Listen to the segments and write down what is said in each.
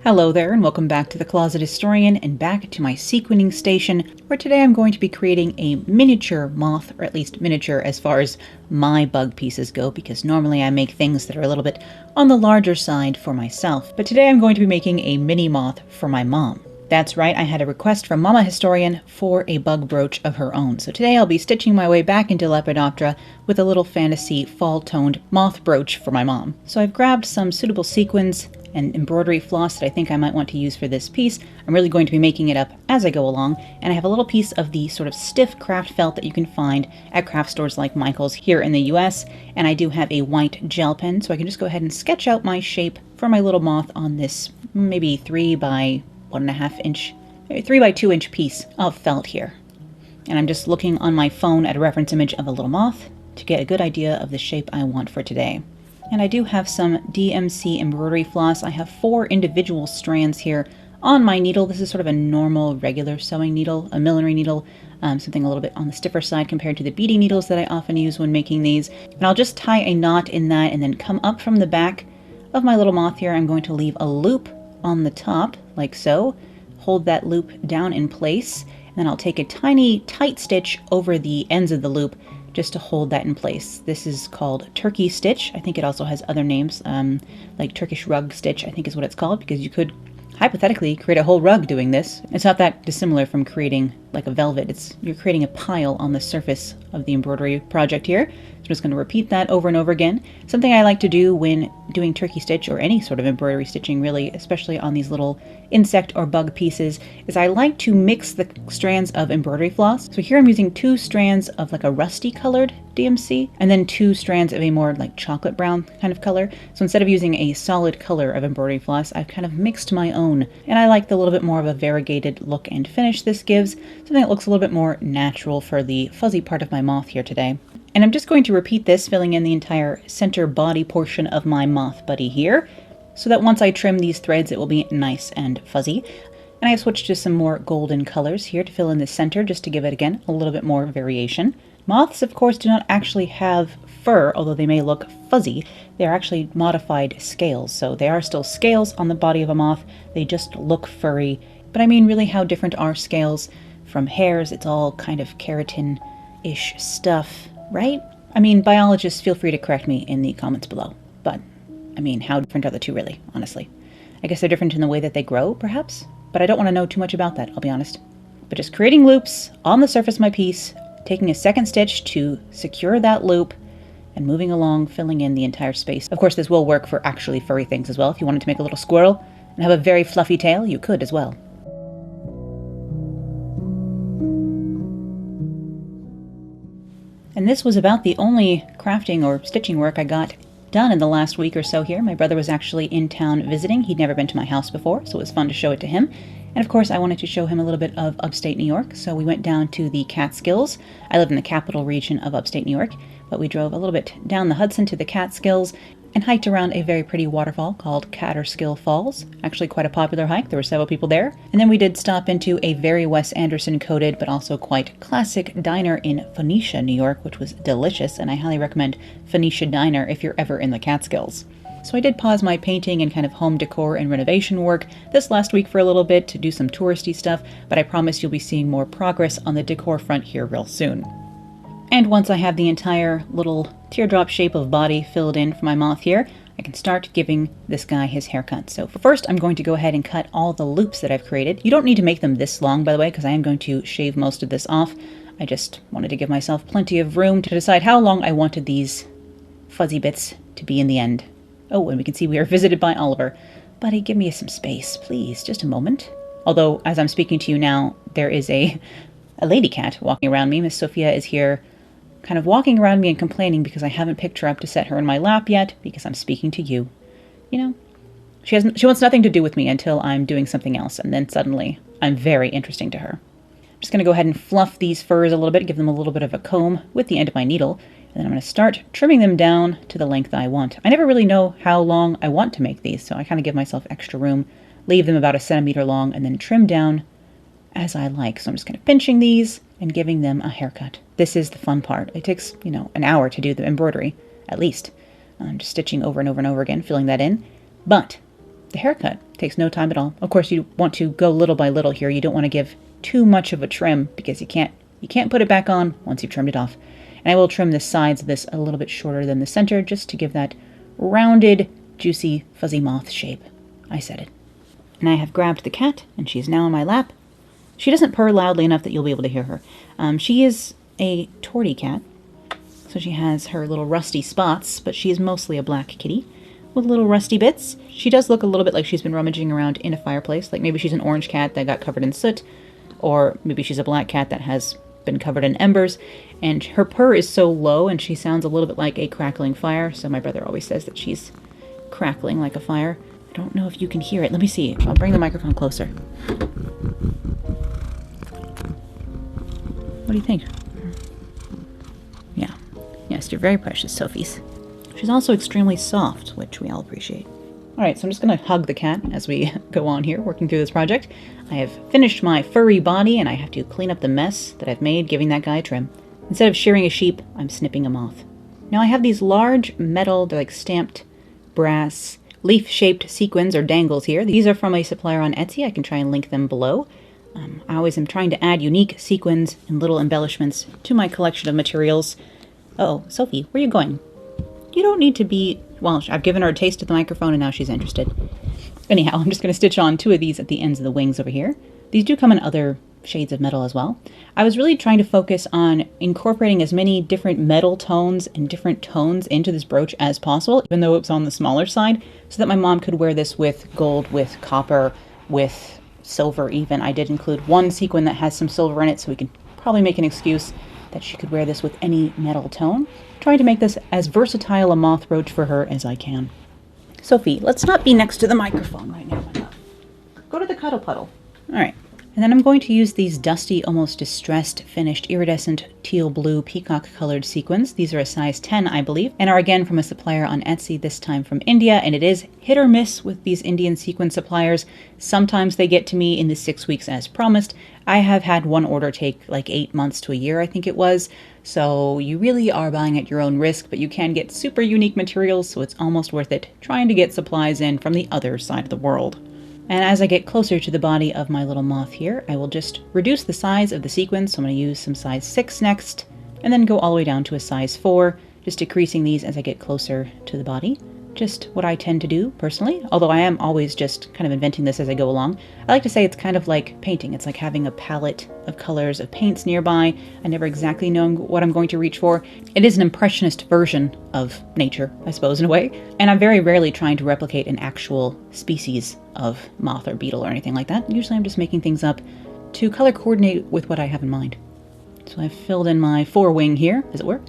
Hello there, and welcome back to the Closet Historian and back to my sequining station, where today I'm going to be creating a miniature moth, or at least miniature as far as my bug pieces go, because normally I make things that are a little bit on the larger side for myself. But today I'm going to be making a mini moth for my mom. That's right, I had a request from Mama Historian for a bug brooch of her own. So today I'll be stitching my way back into Lepidoptera with a little fantasy fall-toned moth brooch for my mom. So I've grabbed some suitable sequins and embroidery floss that I think I might want to use for this piece. I'm really going to be making it up as I go along, and I have a little piece of the sort of stiff craft felt that you can find at craft stores like Michael's here in the US, and I do have a white gel pen, so I can just go ahead and sketch out my shape for my little moth on this maybe 3 by 1.5 inch, 3 by 2 inch piece of felt here. And I'm just looking on my phone at a reference image of a little moth to get a good idea of the shape I want for today. And I do have some DMC embroidery floss. I have 4 individual strands here on my needle. This is sort of a normal, regular sewing needle, a millinery needle, something a little bit on the stiffer side compared to the beading needles that I often use when making these. And I'll just tie a knot in that and then come up from the back of my little moth here. I'm going to leave a loop on the top, like so. Hold that loop down in place, and then I'll take a tiny tight stitch over the ends of the loop just to hold that in place. This is called turkey stitch. I think it also has other names, like Turkish rug stitch, I think is what it's called, because you could hypothetically create a whole rug doing this. It's not that dissimilar from creating like a velvet. You're creating a pile on the surface of the embroidery project here. So I'm just going to repeat that over and over again. Something I like to do when doing turkey stitch or any sort of embroidery stitching really, especially on these little insect or bug pieces, is I like to mix the strands of embroidery floss. So here I'm using 2 strands of like a rusty colored DMC and then 2 strands of a more like chocolate brown kind of color. So instead of using a solid color of embroidery floss, I've kind of mixed my own, and I like the little bit more of a variegated look and finish this gives, something that looks a little bit more natural for the fuzzy part of my moth here today. And I'm just going to repeat this, filling in the entire center body portion of my moth buddy here, so that once I trim these threads it will be nice and fuzzy. And I have switched to some more golden colors here to fill in the center, just to give it, again, a little bit more variation. Moths, of course, do not actually have fur, although they may look fuzzy. They are actually modified scales, so they are still scales on the body of a moth. They just look furry. But I mean, really, how different are scales from hairs? It's all kind of keratin-ish stuff, right? I mean, biologists, feel free to correct me in the comments below. But, I mean, how different are the two, really, honestly? I guess they're different in the way that they grow, perhaps? But I don't want to know too much about that, I'll be honest. But just creating loops on the surface of my piece, taking a second stitch to secure that loop, and moving along, filling in the entire space. Of course, this will work for actually furry things as well. If you wanted to make a little squirrel and have a very fluffy tail, you could as well. And this was about the only crafting or stitching work I got done in the last week or so here. My brother was actually in town visiting. He'd never been to my house before, so it was fun to show it to him. And of course, I wanted to show him a little bit of upstate New York, so we went down to the Catskills. I live in the capital region of upstate New York, but we drove a little bit down the Hudson to the Catskills and hiked around a very pretty waterfall called Catterskill Falls. Actually quite a popular hike. There were several people there. And then we did stop into a very Wes Anderson coated but also quite classic diner in Phoenicia, New York, which was delicious, and I highly recommend Phoenicia Diner if you're ever in the Catskills. So I did pause my painting and kind of home decor and renovation work this last week for a little bit to do some touristy stuff, but I promise you'll be seeing more progress on the decor front here real soon. And once I have the entire little teardrop shape of body filled in for my moth here, I can start giving this guy his haircut. So first I'm going to go ahead and cut all the loops that I've created. You don't need to make them this long, by the way, because I am going to shave most of this off. I just wanted to give myself plenty of room to decide how long I wanted these fuzzy bits to be in the end. Oh, and we can see we are visited by Oliver. Buddy, give me some space, please. Just a moment. Although, as I'm speaking to you now, there is a lady cat walking around me. Miss Sophia is here kind of walking around me and complaining because I haven't picked her up to set her in my lap yet because I'm speaking to you. You know, she wants nothing to do with me until I'm doing something else, and then suddenly I'm very interesting to her. I'm just going to go ahead and fluff these furs a little bit, give them a little bit of a comb with the end of my needle, and then I'm going to start trimming them down to the length I want. I never really know how long I want to make these, so I kind of give myself extra room, leave them about 1 centimeter long, and then trim down as I like. So I'm just kind of pinching these and giving them a haircut. This is the fun part. It takes, an hour to do the embroidery, at least. I'm just stitching over and over and over again, filling that in. But the haircut takes no time at all. Of course, you want to go little by little here. You don't want to give too much of a trim because you can't put it back on once you've trimmed it off. And I will trim the sides of this a little bit shorter than the center just to give that rounded, juicy, fuzzy moth shape. I said it. And I have grabbed the cat, and she's now in my lap. She doesn't purr loudly enough that you'll be able to hear her. She is a tortie cat, so she has her little rusty spots, but she is mostly a black kitty with little rusty bits. She does look a little bit like she's been rummaging around in a fireplace, like maybe she's an orange cat that got covered in soot, or maybe she's a black cat that has been covered in embers, and her purr is so low and she sounds a little bit like a crackling fire, so my brother always says that she's crackling like a fire. I don't know if you can hear it. Let me see. I'll bring the microphone closer. What do you think? Yeah. Yes, you're very precious, Sophie's. She's also extremely soft, which we all appreciate. Alright, so I'm just going to hug the cat as we go on here, working through this project. I have finished my furry body, and I have to clean up the mess that I've made giving that guy a trim. Instead of shearing a sheep, I'm snipping a moth. Now I have these large metal, they're like stamped brass, leaf-shaped sequins or dangles here. These are from a supplier on Etsy. I can try and link them below. I always am trying to add unique sequins and little embellishments to my collection of materials. Uh-oh, Sophie, where are you going? You don't need to be... Well, I've given her a taste of the microphone and now she's interested. Anyhow, I'm just going to stitch on 2 of these at the ends of the wings over here. These do come in other shades of metal as well. I was really trying to focus on incorporating as many different metal tones and different tones into this brooch as possible, even though it was on the smaller side, so that my mom could wear this with gold, with copper, with silver even. I did include one sequin that has some silver in it, so we can probably make an excuse that she could wear this with any metal tone. Trying to make this as versatile a moth brooch for her as I can. Sophie, let's not be next to the microphone right now, my love. Go to the cuddle puddle. Alright. And then I'm going to use these dusty, almost distressed, finished, iridescent teal blue peacock-colored sequins. These are a size 10, I believe, and are again from a supplier on Etsy, this time from India, and it is hit or miss with these Indian sequin suppliers. Sometimes they get to me in the 6 weeks as promised. I have had one order take like 8 months to a year, I think it was, so you really are buying at your own risk, but you can get super unique materials, so it's almost worth it trying to get supplies in from the other side of the world. And as I get closer to the body of my little moth here, I will just reduce the size of the sequins. So I'm going to use some size 6 next, and then go all the way down to a size 4, just decreasing these as I get closer to the body. Just what I tend to do, personally, although I am always just kind of inventing this as I go along. I like to say it's kind of like painting. It's like having a palette of colors of paints nearby. I never exactly know what I'm going to reach for. It is an impressionist version of nature, I suppose, in a way. And I'm very rarely trying to replicate an actual species of moth or beetle or anything like that. Usually I'm just making things up to color coordinate with what I have in mind. So I've filled in my forewing here, as it were,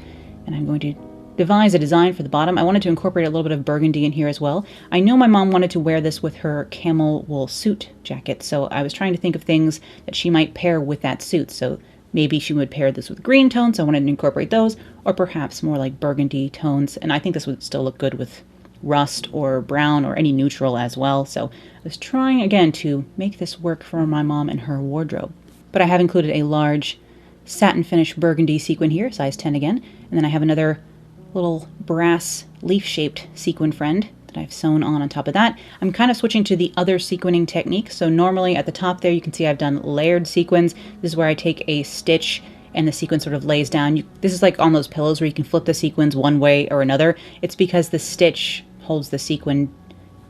and I'm going to devise a design for the bottom. I wanted to incorporate a little bit of burgundy in here as well. I know my mom wanted to wear this with her camel wool suit jacket, so I was trying to think of things that she might pair with that suit. So maybe she would pair this with green tones, so I wanted to incorporate those, or perhaps more like burgundy tones, and I think this would still look good with rust or brown or any neutral as well. So I was trying again to make this work for my mom and her wardrobe. But I have included a large satin finish burgundy sequin here, size 10 again, and then I have another little brass leaf-shaped sequin friend that I've sewn on top of that. I'm kind of switching to the other sequining technique. So normally at the top there you can see I've done layered sequins. This is where I take a stitch and the sequin sort of lays down. This is like on those pillows where you can flip the sequins one way or another. It's because the stitch holds the sequin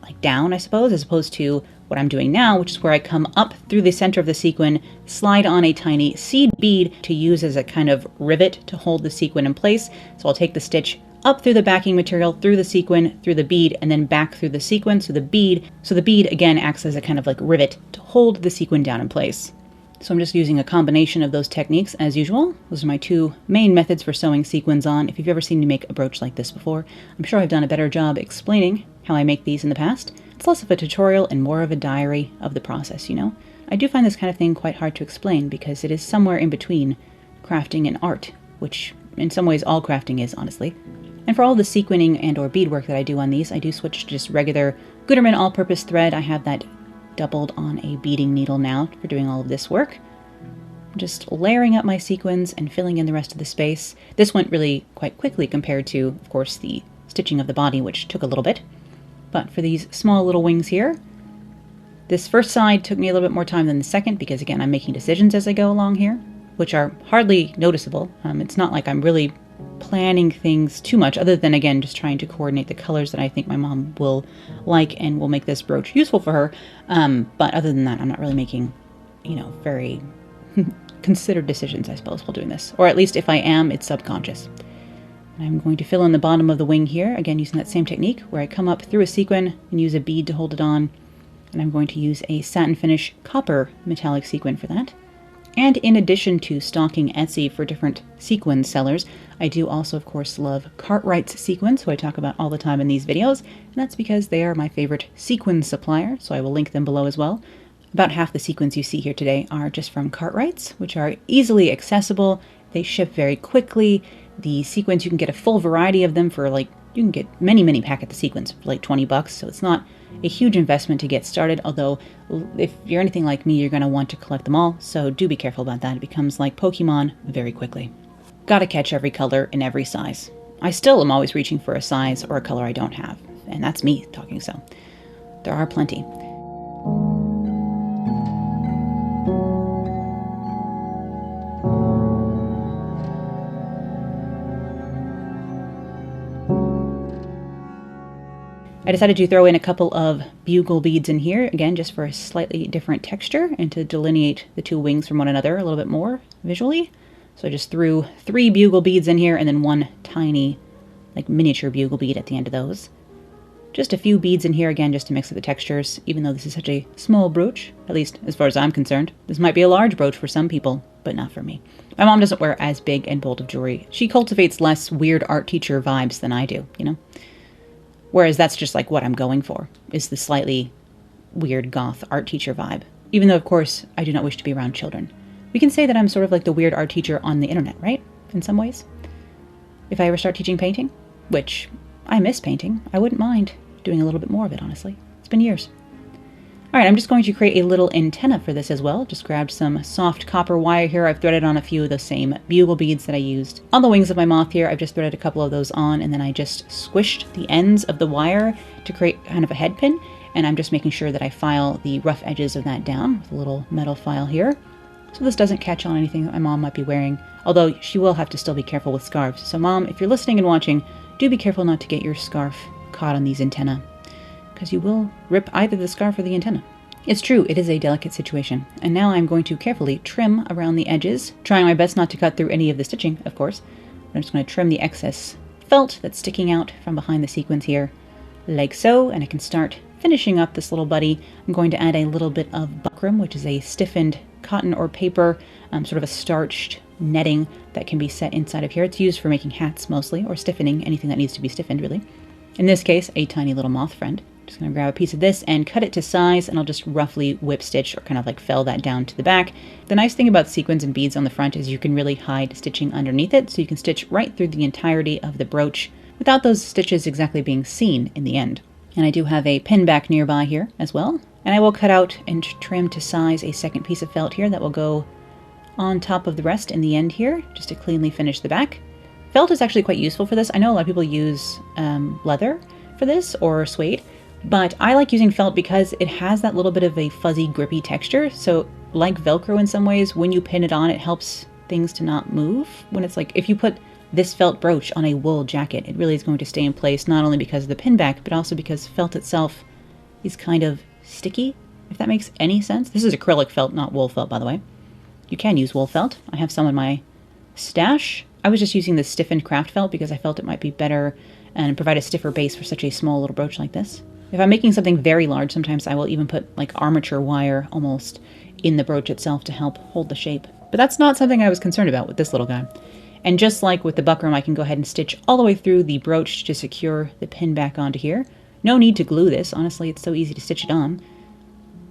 like down, I suppose, as opposed to what I'm doing now, which is where I come up through the center of the sequin, slide on a tiny seed bead to use as a kind of rivet to hold the sequin in place. So I'll take the stitch up through the backing material, through the sequin, through the bead, and then back through the sequin. So the bead again acts as a kind of like rivet to hold the sequin down in place. So I'm just using a combination of those techniques as usual. Those are my 2 main methods for sewing sequins on. If you've ever seen me make a brooch like this before, I'm sure I've done a better job explaining how I make these in the past. It's less of a tutorial and more of a diary of the process, you know? I do find this kind of thing quite hard to explain because it is somewhere in between crafting and art, which in some ways all crafting is, honestly. And for all the sequining and or beadwork that I do on these, I do switch to just regular Gutermann all-purpose thread. I have that doubled on a beading needle now for doing all of this work. Just layering up my sequins and filling in the rest of the space. This went really quite quickly compared to, of course, the stitching of the body, which took a little bit. But for these small little wings here, this first side took me a little bit more time than the second because, again, I'm making decisions as I go along here, which are hardly noticeable. It's not like I'm really planning things too much, other than, again, just trying to coordinate the colors that I think my mom will like and will make this brooch useful for her. But other than that, I'm not really making, very considered decisions, I suppose, while doing this. Or at least if I am, it's subconscious. And I'm going to fill in the bottom of the wing here, again, using that same technique where I come up through a sequin and use a bead to hold it on. And I'm going to use a satin finish copper metallic sequin for that. And in addition to stalking Etsy for different sequin sellers, I do also, of course, love Cartwright's sequins, who I talk about all the time in these videos, and that's because they are my favorite sequin supplier, so I will link them below as well. About half the sequins you see here today are just from Cartwright's, which are easily accessible. They ship very quickly. The sequins, you can get a full variety of them for you can get many packets of sequins for like 20 bucks, so it's not a huge investment to get started, although if you're anything like me, you're going to want to collect them all, so do be careful about that. It becomes like Pokemon very quickly. Gotta catch every color in every size. I still am always reaching for a size or a color I don't have, and that's me talking, so there are plenty. I decided to throw in a couple of bugle beads in here, again, just for a slightly different texture and to delineate the two wings from one another a little bit more visually. So I just threw 3 bugle beads in here and then one tiny, miniature bugle bead at the end of those. Just a few beads in here, again, just to mix up the textures, even though this is such a small brooch, at least as far as I'm concerned. This might be a large brooch for some people, but not for me. My mom doesn't wear as big and bold of jewelry. She cultivates less weird art teacher vibes than I do, Whereas that's just what I'm going for, is the slightly weird goth art teacher vibe. Even though, of course, I do not wish to be around children. We can say that I'm sort of like the weird art teacher on the internet, right? In some ways. If I ever start teaching painting, which I miss painting, I wouldn't mind doing a little bit more of it, honestly. It's been years. All right, I'm just going to create a little antenna for this as well. Just grabbed some soft copper wire here. I've threaded on a few of the same bugle beads that I used on the wings of my moth here. I've just threaded a couple of those on, and then I just squished the ends of the wire to create kind of a head pin. And I'm just making sure that I file the rough edges of that down with a little metal file here, so this doesn't catch on anything that my mom might be wearing, although she will have to still be careful with scarves. So Mom, if you're listening and watching, do be careful not to get your scarf caught on these antennae, because you will rip either the scarf or the antenna. It's true, it is a delicate situation. And now I'm going to carefully trim around the edges, trying my best not to cut through any of the stitching, of course. But I'm just going to trim the excess felt that's sticking out from behind the sequins here, like so, and I can start finishing up this little buddy. I'm going to add a little bit of buckram, which is a stiffened cotton or paper, sort of a starched netting that can be set inside of here. It's used for making hats mostly, or stiffening anything that needs to be stiffened, really. In this case, a tiny little moth friend. Just going to grab a piece of this and cut it to size, and I'll just roughly whip stitch or kind of fell that down to the back. The nice thing about sequins and beads on the front is you can really hide stitching underneath it, so you can stitch right through the entirety of the brooch without those stitches exactly being seen in the end. And I do have a pin back nearby here as well. And I will cut out and trim to size a second piece of felt here that will go on top of the rest in the end here, just to cleanly finish the back. Felt is actually quite useful for this. I know a lot of people use leather for this, or suede, but I like using felt because it has that little bit of a fuzzy, grippy texture. So like Velcro in some ways, when you pin it on, it helps things to not move. When it's if you put this felt brooch on a wool jacket, it really is going to stay in place, not only because of the pin back, but also because felt itself is kind of sticky, if that makes any sense. This is acrylic felt, not wool felt, by the way. You can use wool felt. I have some in my stash. I was just using the stiffened craft felt because I felt it might be better and provide a stiffer base for such a small little brooch like this. If I'm making something very large, sometimes I will even put armature wire almost in the brooch itself to help hold the shape. But that's not something I was concerned about with this little guy. And just like with the buckram, I can go ahead and stitch all the way through the brooch to secure the pin back onto here. No need to glue this. Honestly, it's so easy to stitch it on.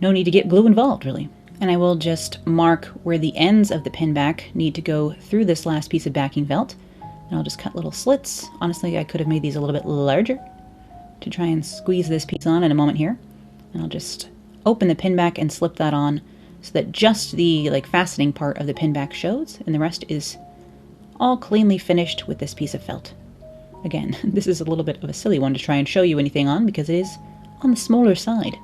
No need to get glue involved, really. And I will just mark where the ends of the pin back need to go through this last piece of backing felt. And I'll just cut little slits. Honestly, I could have made these a little bit larger to try and squeeze this piece on in a moment here. And I'll just open the pin back and slip that on so that just the fastening part of the pin back shows, and the rest is all cleanly finished with this piece of felt. Again, this is a little bit of a silly one to try and show you anything on because it is on the smaller side.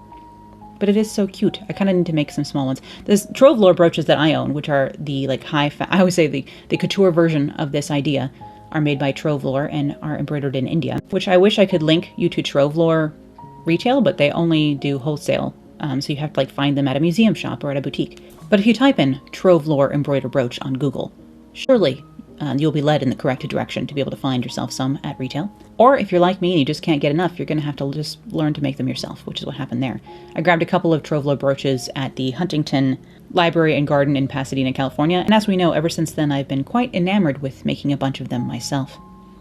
But it is so cute. I kind of need to make some small ones. There's Trove lore brooches that I own, which are the like I always say the couture version of this idea, are made by Trove lore and are embroidered in India, which I wish I could link you to Trove lore retail, but they only do wholesale. So you have to like find them at a museum shop or at a boutique. But if you type in Trove lore embroidered brooch on Google, surely you'll be led in the correct direction to be able to find yourself some at retail. Or if you're like me and you just can't get enough, you're going to have to just learn to make them yourself, which is what happened there. I grabbed a couple of Trove lore brooches at the Huntington Library and Garden in Pasadena, California, and as we know, ever since then I've been quite enamored with making a bunch of them myself.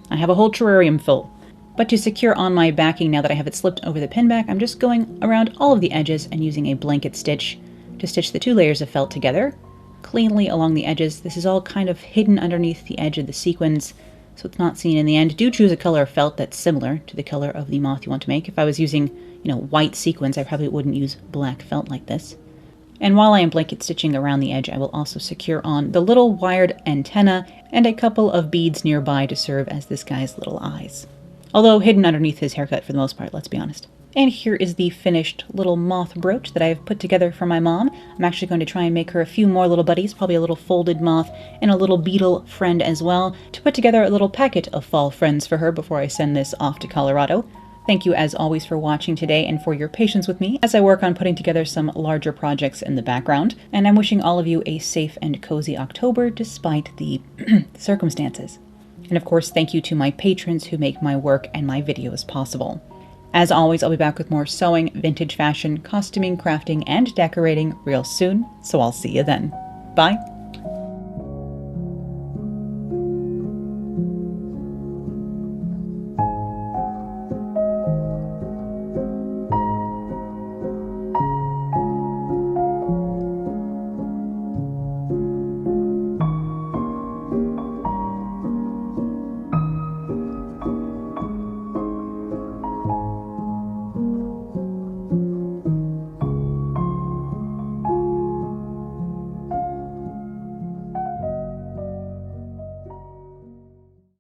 I have a whole terrarium full. But to secure on my backing, now that I have it slipped over the pin back, I'm just going around all of the edges and using a blanket stitch to stitch the 2 layers of felt together cleanly along the edges. This is all kind of hidden underneath the edge of the sequins, so it's not seen in the end. Do choose a color of felt that's similar to the color of the moth you want to make. If I was using, white sequins, I probably wouldn't use black felt like this. And while I am blanket stitching around the edge, I will also secure on the little wired antenna and a couple of beads nearby to serve as this guy's little eyes. Although hidden underneath his haircut for the most part, let's be honest. And here is the finished little moth brooch that I have put together for my mom. I'm actually going to try and make her a few more little buddies, probably a little folded moth and a little beetle friend as well, to put together a little packet of fall friends for her before I send this off to Colorado. Thank you as always for watching today and for your patience with me as I work on putting together some larger projects in the background. And I'm wishing all of you a safe and cozy October despite the circumstances. And of course, thank you to my patrons who make my work and my videos possible. As always, I'll be back with more sewing, vintage fashion, costuming, crafting, and decorating real soon, so I'll see you then. Bye!